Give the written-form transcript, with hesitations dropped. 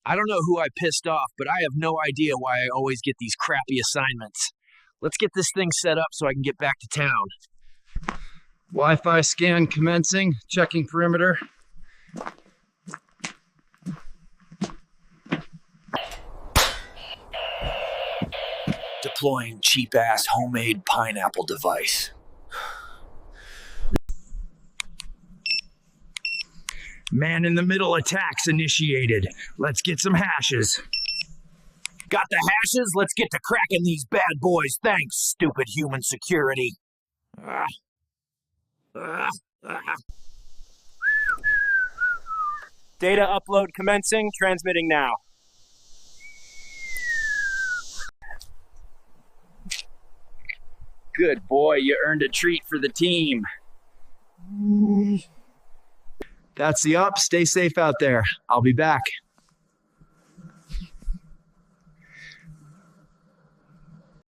I don't know who I pissed off, but I have no idea why I always get these crappy assignments. Let's get this thing set up so I can get back to town. Wi-Fi scan commencing, checking perimeter. Deploying cheap-ass homemade pineapple device. Man in the middle attacks initiated. Let's get some hashes. Got the hashes? Let's get to cracking these bad boys. Thanks, stupid human security. Data upload commencing, transmitting now. Good boy, you earned a treat for the team. That's the up. Stay safe out there. I'll be back.